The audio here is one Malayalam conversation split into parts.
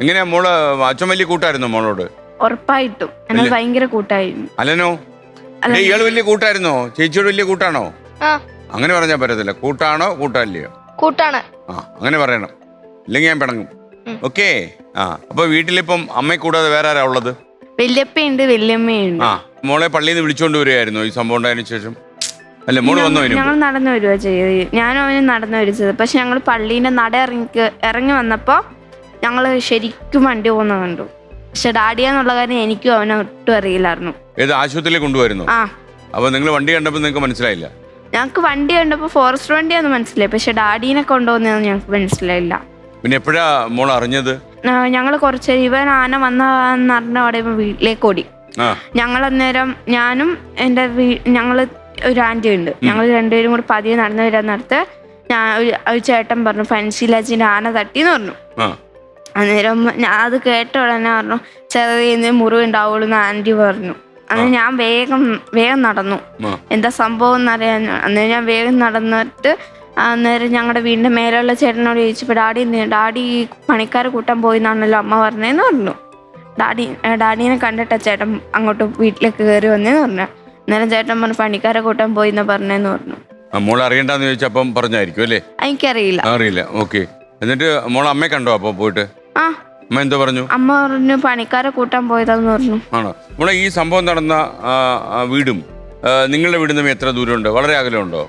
എങ്ങനെയാ മോള് അച്ഛൻ വലിയ കൂട്ടായിരുന്നോ മോളോട്? ഉറപ്പായിട്ടും എന്നാൽ ഭയങ്കര കൂട്ടായിരുന്നു. അല്ലനോ ഇയാള് വലിയ കൂട്ടായിരുന്നോ? ചേച്ചിയോട് വലിയ കൂട്ടാണോ? അങ്ങനെ പറഞ്ഞാൽ പറ്റത്തില്ല. കൂട്ടാണോ കൂട്ടല്ലയോ? കൂട്ടാണ്. അങ്ങനെ പറയണം, ഇല്ലെങ്കിൽ ഞാൻ പിണങ്ങും. ഓക്കേ. അപ്പൊ വീട്ടിലിപ്പം അമ്മയെ കൂടാതെ വേറെ ആരാ ഉള്ളത്? വല്യപ്പയുണ്ട്, വല്യമ്മയുണ്ട്. മോളെ പള്ളിയിൽ നിന്ന് വിളിച്ചോണ്ട് വരികയായിരുന്നു ഈ സംഭവം ഉണ്ടായതിനു ശേഷം? അല്ല, മോള് വന്നോ? ഞങ്ങൾ നടന്നു വരുവാ ചെയ്തത്. ഞാനും അവനും നടന്നു വരുന്നത്. പക്ഷെ ഞങ്ങൾ പള്ളീന്റെ നട ഇറങ്ങി വന്നപ്പോ ഞങ്ങള് ശരിക്കും വണ്ടി പോകുന്ന കണ്ടു. പക്ഷെ ഡാഡിയാന്നുള്ള കാര്യം എനിക്കും അവനെ ഒട്ടും അറിയില്ലായിരുന്നു. ഏത് ആശുപത്രിയിൽ കൊണ്ടുവരുന്നു? അപ്പൊ നിങ്ങൾ വണ്ടി കണ്ടപ്പോ നിങ്ങൾക്ക് മനസ്സിലായില്ല? ഞങ്ങൾക്ക് വണ്ടി കണ്ടപ്പോ ഫോറസ്റ്റ് വണ്ടിയാന്ന് മനസ്സിലായി, പക്ഷെ ഡാഡീനെ കൊണ്ടുപോകുന്നതെന്ന് ഞങ്ങൾക്ക് മനസ്സിലായില്ല. പിന്നെ എപ്പോഴാ മോൾ അറിഞ്ഞത്? ഞങ്ങള് കുറച്ച് ഇവൻ ആന വന്നറിഞ്ഞ അവിടെ വീട്ടിലേക്ക് ഓടി. ഞങ്ങൾ അന്നേരം ഞാനും ഞങ്ങള് ഒരു ആന്റി ഉണ്ട്, ഞങ്ങൾ രണ്ടുപേരും കൂടി പതിയെ നടന്നു വരാൻ നേരത്ത് ഒരു ചേട്ടൻ പറഞ്ഞു ഫൻസിലാച്ചിന്റെ ആന തട്ടിന്ന് പറഞ്ഞു. അന്നേരം അത് കേട്ട ഉടനെ പറഞ്ഞു ചെറിയ മുറിവുണ്ടാവുള്ളൂ എന്ന് ആന്റി പറഞ്ഞു. അന്നേരം ഞാൻ വേഗം നടന്നു, എന്താ സംഭവം എന്നറിയാൻ. അന്നേരം ഞാൻ വേഗം നടന്നിട്ട് അന്നേരം ഞങ്ങളുടെ വീടിന്റെ മേലുള്ള ചേട്ടനോട് ചോദിച്ചപ്പോൾ ഡാഡി പണിക്കാരെ കൂട്ടാൻ പോയി എന്നാണല്ലോ അമ്മ പറഞ്ഞതെന്ന് പറഞ്ഞു. ഡാഡീനെ കണ്ടിട്ടാ ചേട്ടൻ അങ്ങോട്ട് വീട്ടിലേക്ക് കയറി വന്നേന്ന് പറഞ്ഞു. അന്നേരം ചേട്ടൻ പറഞ്ഞു പണിക്കാരെ കൂട്ടാൻ പോയി എന്ന് പറഞ്ഞെന്ന് പറഞ്ഞു. മോൾ അറിയണ്ടെന്ന് ചോദിച്ചപ്പം പറഞ്ഞായിരിക്കും അല്ലേ? എനിക്കറിയില്ല. അറിയില്ല. ഓക്കെ. എന്നിട്ട് മോൾ അമ്മയെ കണ്ടോ അപ്പൊ പോയിട്ട്? അമ്മ എന്തോ പറഞ്ഞു? അമ്മ പറഞ്ഞു പണിക്കാരെ കൂട്ടാൻ പോയതാന്ന് പറഞ്ഞു. ആണോ? മോളെ ഈ സംഭവം നടന്ന വീടും നിങ്ങളുടെ വീടിൽ നിന്ന് എത്ര ദൂരമുണ്ട്? വളരെ അകലമുണ്ടോ?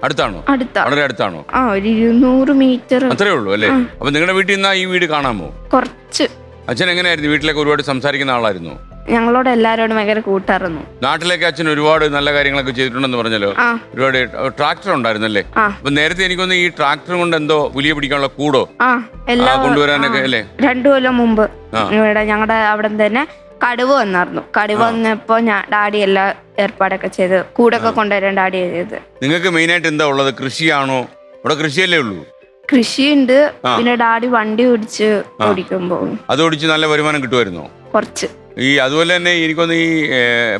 അടുത്താണോ? വളരെ അടുത്താണോ? ഒരു 200 മീറ്റർ അത്രേ ഉള്ളൂ അല്ലേ? അപ്പൊ നിങ്ങളുടെ വീട്ടിൽ നിന്നാ ഈ വീട് കാണാമോ? കുറച്ച്. അച്ഛൻ എങ്ങനെയായിരുന്നു? വീട്ടിലേക്ക് ഒരുപാട് സംസാരിക്കുന്ന ആളായിരുന്നു? ഞങ്ങളോട് എല്ലാരോടും ഭയങ്കര കൂട്ടായിരുന്നു. നാട്ടിലേക്ക് അച്ഛൻ ഒരുപാട് നല്ല കാര്യങ്ങളൊക്കെ ചെയ്തിട്ടുണ്ടെന്ന് പറഞ്ഞല്ലോ. ഒരുപാട് ട്രാക്ടർ ഉണ്ടായിരുന്നല്ലേ? അപ്പൊ നേരത്തെ എനിക്കൊന്ന് ഈ ട്രാക്ടർ കൊണ്ട് എന്തോ പുലിയെ പിടിക്കാനുള്ള കൂടോ കൊണ്ടുവരാനൊക്കെ അല്ലേ? 2 കൊല്ലം മുമ്പ് ഇവിടെ ഞങ്ങളുടെ അവിടെ തന്നെ കടുവ വന്നായിരുന്നു. കടുവ വന്നപ്പോ ഡാഡി എല്ലാ ഏർപ്പാടൊക്കെ ചെയ്ത് കൂടൊക്കെ കൊണ്ടുവരാൻ ഡാഡി ചെയ്തത്. നിങ്ങൾക്ക് മെയിൻ ആയിട്ട് എന്താ ഉള്ളത്? കൃഷിയാണോ? ഇവിടെ കൃഷിയല്ലേ ഉള്ളൂ? കൃഷിയുണ്ട്, പിന്നെ ഡാഡി വണ്ടി ഓടിക്കുമ്പോ അത് ഓടിച്ച് നല്ല വരുമാനം കിട്ടുമായിരുന്നോ? കുറച്ച്. അതുപോലെ തന്നെ എനിക്കൊന്ന് ഈ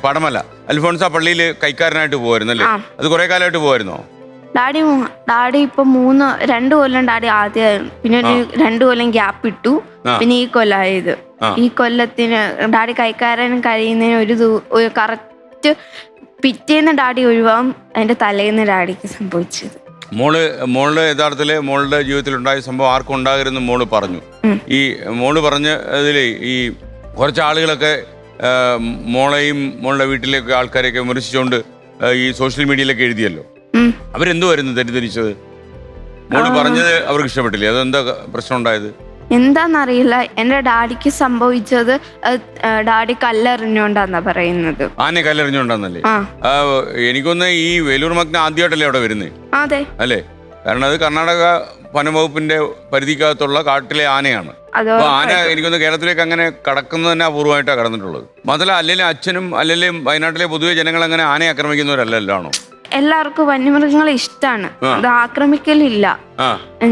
പടമല അൽഫോൺസ പള്ളിയിൽ കൈക്കാരനായിട്ട് പോകുമായിരുന്നല്ലേ? അത് കുറെ കാലമായിട്ട് പോകുമായിരുന്നോ? ഡാഡി ഇപ്പൊ 2 കൊല്ലം ഡാഡി ആദ്യം, പിന്നെ 2 കൊല്ലം ഗ്യാപ്പ് ഇട്ടു, പിന്നെ ഈ കൊല്ലായത്. ഈ കൊല്ലത്തിന് ഡാഡി കൈക്കാരൻ കഴിയുന്നതിന് ഒരു കറക്റ്റ് പിറ്റേന്ന് ഡാഡി ഒഴിവാകും. അതിന്റെ തലേന്ന് ഡാഡിക്ക് സംഭവിച്ചത്. മോളുടെ യഥാർത്ഥത്തില് മോളുടെ ജീവിതത്തിൽ ഉണ്ടായ സംഭവം ആർക്കും ഉണ്ടാകരുതെന്ന് മോള് പറഞ്ഞു. ഈ മോള് പറഞ്ഞ ഇതില് ഈ കുറച്ച് ആളുകളൊക്കെ മോളെയും മോളുടെ വീട്ടിലേക്ക് ആൾക്കാരെയൊക്കെ വിമർശിച്ചുകൊണ്ട് ഈ സോഷ്യൽ മീഡിയയിലൊക്കെ എഴുതിയല്ലോ. അവരെന്തുവായിരുന്നു തെറ്റിദ്ധരിച്ചത്? മോള് പറഞ്ഞത് അവർക്ക് ഇഷ്ടപ്പെട്ടില്ലേ? അതെന്താ പ്രശ്നം ഉണ്ടായത്? എന്താന്നറിയില്ല. എന്റെ ഡാഡിക്ക് സംഭവിച്ചത് ഡാഡി കല്ലെറിഞ്ഞോണ്ടാന്നാ പറയുന്നത്. ആനെ കല്ലെറിഞ്ഞോണ്ടാന്നല്ലേ? എനിക്കൊന്ന് ഈ വേലൂർ മഗ്ന ആദ്യമായിട്ടല്ലേ അവിടെ വരുന്നത്? അതെ അല്ലേ? കാരണം അത് കർണാടക വനംവകുപ്പിന്റെ പരിധിക്കകത്തുള്ള കാട്ടിലെ ആനയാണ്. അപ്പൊ ആന എനിക്കൊന്ന് കേരളത്തിലേക്ക് അങ്ങനെ കടക്കുന്നത് തന്നെ അപൂർവമായിട്ടാണ് കടന്നിട്ടുള്ളത്. മാത്രമല്ല അല്ലെങ്കിലും അച്ഛനും അല്ലെങ്കിൽ വയനാട്ടിലെ പൊതുവെ ജനങ്ങൾ അങ്ങനെ ആനയെ ആക്രമിക്കുന്നവരല്ലല്ലോ ആണോ? എല്ലാവർക്കും വന്യമൃഗങ്ങളെ ഇഷ്ടമാണ്, അത് ആക്രമിക്കലില്ല.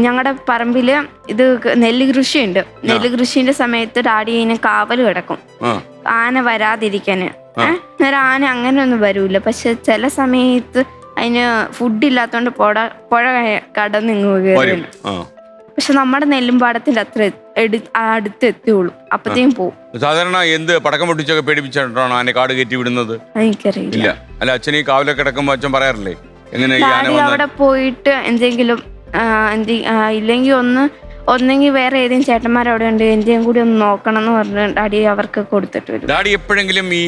ഞങ്ങളുടെ പറമ്പില് ഇത് നെല്ല് കൃഷിയുണ്ട്. നെല്ല് കൃഷിന്റെ സമയത്ത് ഡാഡി അതിനെ കാവൽ കിടക്കും ആന വരാതിരിക്കാന്. നേരം ആന അങ്ങനെ ഒന്നും വരൂല. പക്ഷെ ചില സമയത്ത് അതിന് ഫുഡ് ഇല്ലാത്തോണ്ട് പുഴ കടന്നിങ്ങ് കയറി. പക്ഷെ നമ്മുടെ നെല്ലുംപാടത്തിന്റെ അത്ര അടുത്ത് എത്തിയുള്ളൂ, അപ്പത്തേക്കും പോവും. സാധാരണ എന്ത് പടക്കം പൊട്ടിച്ചൊക്കെ പേടിപ്പിച്ചിട്ടാണ് ആന കാട് കയറ്റി വിടുന്നത്? എനിക്കറിയില്ല. അല്ല, അച്ഛൻ ഈ കാവലൊക്കെ കിടക്കുമ്പോ അച്ഛൻ പറയാറില്ലേ എങ്ങനെ അവിടെ പോയിട്ട് എന്തെങ്കിലും ഇല്ലെങ്കിൽ ഒന്നെങ്കിൽ വേറെ ഏതെങ്കിലും ചേട്ടന്മാരവിടെ ഉണ്ട്, എന്തെങ്കിലും കൂടി ഒന്ന് നോക്കണം എന്ന് പറഞ്ഞ് ഡാഡി അവർക്ക് കൊടുത്തിട്ട് വരും. ഡാഡി എപ്പോഴെങ്കിലും ഈ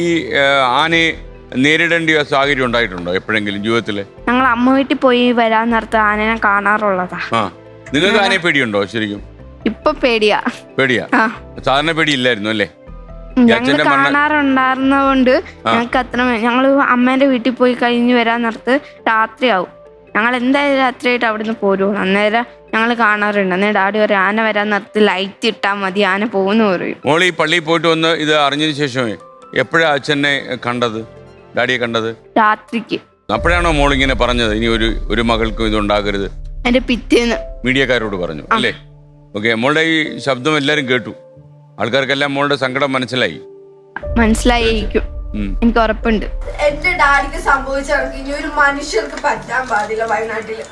ആനയെ നേരിടേണ്ട സാഹചര്യം ഉണ്ടായിട്ടുണ്ടോ എപ്പോഴെങ്കിലും ജീവിതത്തില്? ഞങ്ങൾ അമ്മ വീട്ടിൽ പോയി വരാൻ നേരത്ത് ആനനെ കാണാറുള്ളതാ. നിങ്ങൾക്ക് ആനയെ പേടിയുണ്ടോ ശരിക്കും? ഇപ്പൊ പേടിയാ. സാധാരണ പേടിയില്ലായിരുന്നു അല്ലേ? ഞങ്ങൾ കാണാറുണ്ടായിരുന്നതുകൊണ്ട് ഞങ്ങൾക്ക് അത്ര. ഞങ്ങള് അമ്മേന്റെ വീട്ടിൽ പോയി കഴിഞ്ഞ് വരാൻ നേരത്ത് രാത്രിയാവും. ഞങ്ങൾ എന്തായാലും രാത്രിയായിട്ട് അവിടുന്ന് പോരും. അന്നേരം ഞങ്ങൾ കാണാറുണ്ട്. അന്നേരം ഡാഡി പറയും ആന വരാൻ നേരത്ത് ലൈറ്റ് ഇട്ടാൽ മതി, ആന പോകുന്നു പറയും. മോൾ ഈ പള്ളിയിൽ പോയിട്ട് വന്ന് ഇത് അറിഞ്ഞതിന് ശേഷമേ എപ്പോഴാ അച്ഛനെ കണ്ടത്, ഡാഡിയെ കണ്ടത്? രാത്രിക്ക്. അപ്പോഴാണോ മോൾ ഇങ്ങനെ പറഞ്ഞത് ഇനി ഒരു മകൾക്കും ഇതുണ്ടാകരുത്? എന്റെ പിറ്റേന്ന് മീഡിയക്കാരോട് പറഞ്ഞു അല്ലേ? ഓക്കെ. മോളുടെ ഈ ശബ്ദം എല്ലാരും കേട്ടു, ആൾക്കാർക്കെല്ലാം മോളുടെ സങ്കടം മനസ്സിലായിരിക്കും, എനിക്ക് ഉറപ്പുണ്ട്. എന്റെ ഡാഡിക്ക് സംഭവിച്ചവർക്ക് ഇനി ഒരു മനുഷ്യർക്ക് പറ്റാൻ പാടില്ല. വയനാട്ടില്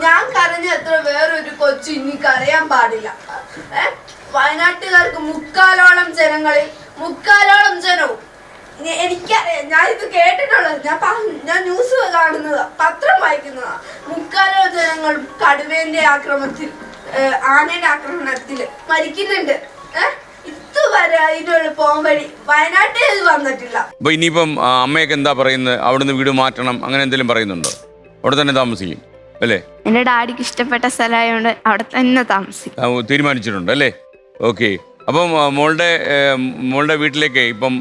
ഞാൻ കരഞ്ഞ എത്ര വേറൊരു കൊച്ചു ഇനി കരയാൻ പാടില്ല. വയനാട്ടുകാർക്ക് മുക്കാലോളം ജനവും എനിക്കറിയാം, ഞാനിത് കേട്ടിട്ടുള്ളത്, ഞാൻ ന്യൂസ് കാണുന്നതാ, പത്രം വായിക്കുന്നതാ. മുക്കാലോളം ജനങ്ങൾ കടുവേന്റെ ആനയുടെ ആക്രമണത്തിൽ മരിക്കുന്നുണ്ട്. ഇതുവരെ അതിനുള്ള പോകാൻ വഴി വയനാട്ടിൽ ഇത് വന്നിട്ടില്ല. അപ്പൊ ഇനിയിപ്പം അമ്മയൊക്കെ എന്താ പറയുന്നത്? അവിടുന്ന് വീട് മാറ്റണം അങ്ങനെ എന്തെങ്കിലും പറയുന്നുണ്ടോ? അവിടെ തന്നെ താമസിക്കും അല്ലേ? എന്റെ ഡാഡിക്ക് ഇഷ്ടപ്പെട്ട സ്ഥലമായതുകൊണ്ട് അവിടെ തന്നെ താമസിക്കും തീരുമാനിച്ചിട്ടുണ്ട് അല്ലേ? ഓക്കെ. അപ്പം മോളുടെ വീട്ടിലേക്ക് ഇപ്പം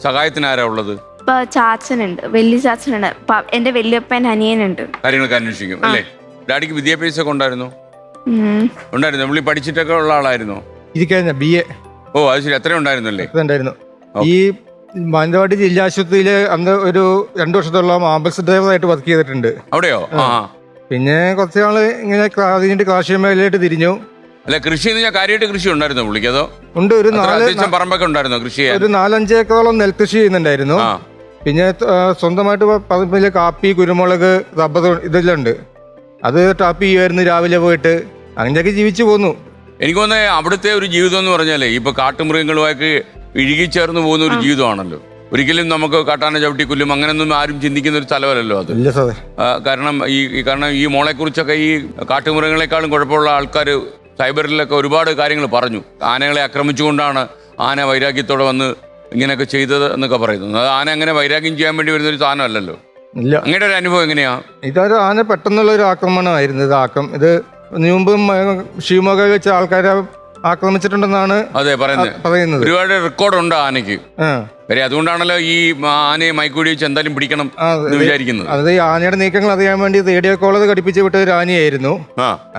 സഹായത്തിന് ആരാ ഉള്ളത്? ഇപ്പൊ ചാച്ചനുണ്ട്, വലിയ ചാച്ചനുണ്ട്, എന്റെ വല്യപ്പൻ അനിയനുണ്ട്. കാര്യങ്ങളൊക്കെ അന്വേഷിക്കും അല്ലേ? ഡാഡിക്ക് വിദ്യാഭ്യാസമൊക്കെ ഉണ്ടായിരുന്നു? പുള്ളി പഠിച്ചിട്ടൊക്കെ ഉള്ള ആളായിരുന്നോ? BA. ഓ അത് ശരി. അത്രയും ഉണ്ടായിരുന്നല്ലേ? ഉണ്ടായിരുന്നു. ഈ മാനന്തവാടി ജില്ലാ ആശുപത്രിയിൽ അന്ന് ഒരു 2 വർഷത്തോളം ആംബുലൻസ് ഡ്രൈവറായിട്ട് വർക്ക് ചെയ്തിട്ടുണ്ട്. അവിടെയോ? പിന്നെ കുറച്ച് നാള് ഇങ്ങനെ അതിന്റെ കാർഷിക മേഖലയായിട്ട് തിരിഞ്ഞു. അല്ല, കൃഷി കാര്യമായിട്ട് കൃഷി ഉണ്ടായിരുന്നോ പുള്ളിക്ക്? അതോ ഉണ്ട്, ഒരു പറമ്പൊക്കെ ഉണ്ടായിരുന്നോ കൃഷി? ഒരു 4-5 ഏക്കറോളം നെൽകൃഷി ചെയ്യുന്നുണ്ടായിരുന്നു. പിന്നെ സ്വന്തമായിട്ട് പറമ്പില് കാപ്പി, കുരുമുളക്, റബ്ബർ ഇതെല്ലാം ഉണ്ട്. അത് ടാപ്പ് ചെയ്യുമായിരുന്നു രാവിലെ പോയിട്ട്. അങ്ങനെയൊക്കെ ജീവിച്ചു പോന്നു. എനിക്ക് തോന്നുന്നത് അവിടുത്തെ ഒരു ജീവിതം എന്ന് പറഞ്ഞാലേ ഇപ്പൊ കാട്ടുമൃഗങ്ങളുമായിട്ട് ഇഴുകിച്ചേർന്ന് പോകുന്ന ഒരു ജീവിതമാണല്ലോ. ഒരിക്കലും നമുക്ക് കാട്ടാന ചവിട്ടി കൊല്ലും അങ്ങനെയൊന്നും ആരും ചിന്തിക്കുന്ന ഒരു സ്ഥലമല്ലല്ലോ അത്. കാരണം ഈ മോളെ കുറിച്ചൊക്കെ ഈ കാട്ടുമൃഗങ്ങളെക്കാളും കുഴപ്പമുള്ള ആൾക്കാർ സൈബറിലൊക്കെ ഒരുപാട് കാര്യങ്ങൾ പറഞ്ഞു. ആനകളെ ആക്രമിച്ചുകൊണ്ടാണ് ആന വൈരാഗ്യത്തോടെ വന്ന് ഇങ്ങനെയൊക്കെ ചെയ്തത് എന്നൊക്കെ പറയുന്നു. അത് ആന അങ്ങനെ വൈരാഗ്യം ചെയ്യാൻ വേണ്ടി വരുന്നൊരു സാധനമല്ലല്ലോ. ഇല്ല. അങ്ങനെ ഒരു അനുഭവം എങ്ങനെയാ? ഇതൊരു ആന പെട്ടെന്നുള്ള ഒരു ആക്രമണമായിരുന്നു. ഇത് മുമ്പും ഷിവമോഗ വെച്ച ആൾക്കാരെ ആക്രമിച്ചിട്ടുണ്ടെന്നാണ് പറയുന്നത്. ഒരുപാട് റെക്കോർഡുണ്ട് ആനയ്ക്ക്. അതുകൊണ്ടാണല്ലോ ഈ ആനയെ മയക്കുവെടി വെച്ച് എന്തായാലും പിടിക്കണം എന്ന് വിചാരിക്കുന്നത്. അത് ഈ ആനയുടെ നീക്കങ്ങൾ അറിയാൻ വേണ്ടി റേഡിയോ കോളർ ഘടിപ്പിച്ച് വിട്ട ഒരു ആനയായിരുന്നു.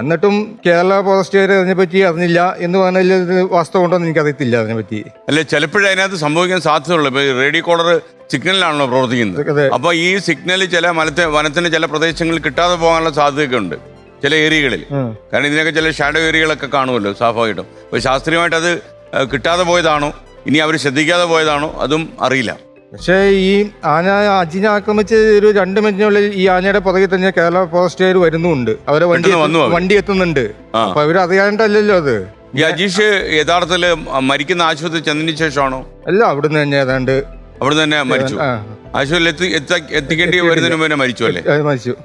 എന്നിട്ടും കേരള ഫോറസ്റ്റുകാർ അതിനെപ്പറ്റി അറിഞ്ഞില്ല എന്ന് പറഞ്ഞാൽ വാസ്തവം ഉണ്ടോ എന്ന് എനിക്കറിയത്തില്ല അതിനെപ്പറ്റി. അല്ലെ, ചിലപ്പോഴും അതിനകത്ത് സംഭവിക്കാൻ സാധ്യതയുള്ളൂ. ഇപ്പൊ റേഡിയോ കോളർ സിഗ്നലിലാണല്ലോ പ്രവർത്തിക്കുന്നത്. അപ്പൊ ഈ സിഗ്നൽ ചില വനത്തിന് ചില പ്രദേശങ്ങളിൽ കിട്ടാതെ പോകാനുള്ള സാധ്യതയൊക്കെ ഉണ്ട് ചില ഏരിയകളിൽ. കാരണം ഇതിനൊക്കെ ചില ഷാഡോ ഏരിയകളൊക്കെ കാണുമല്ലോ സ്വാഭാവികമായിട്ടും. അപ്പോൾ ശാസ്ത്രീയമായിട്ട് അത് കിട്ടാതെ പോയതാണോ ഇനി അവർ ശ്രദ്ധിക്കാതെ പോയതാണോ അതും അറിയില്ല. പക്ഷേ ഈ ആന അജിനെ ആക്രമിച്ച് ഒരു 2 മിനിറ്റിനുള്ളിൽ ഈ ആനയുടെ പുറകെ തന്നെ കേരള ഫോറസ്റ്റുകാർ വരുന്നുണ്ട്. അവരെ വണ്ടി എത്തുന്നുണ്ട്. അപ്പൊ അവര് അറിയാണ്ടല്ലോ അത്. ഈ അജീഷ് യഥാർത്ഥത്തില് മരിക്കുന്ന ആശുപത്രി ചെന്നതിന് ശേഷമാണോ? അല്ല, അവിടുന്ന് തന്നെ ഏതാണ്ട് അവിടുന്ന് തന്നെ മരിച്ചു. ആശുപത്രിയിൽ എത്തിക്കേണ്ടി വരുന്നതിന് മുമ്പ് മരിച്ചു അല്ലേ? മരിച്ചു.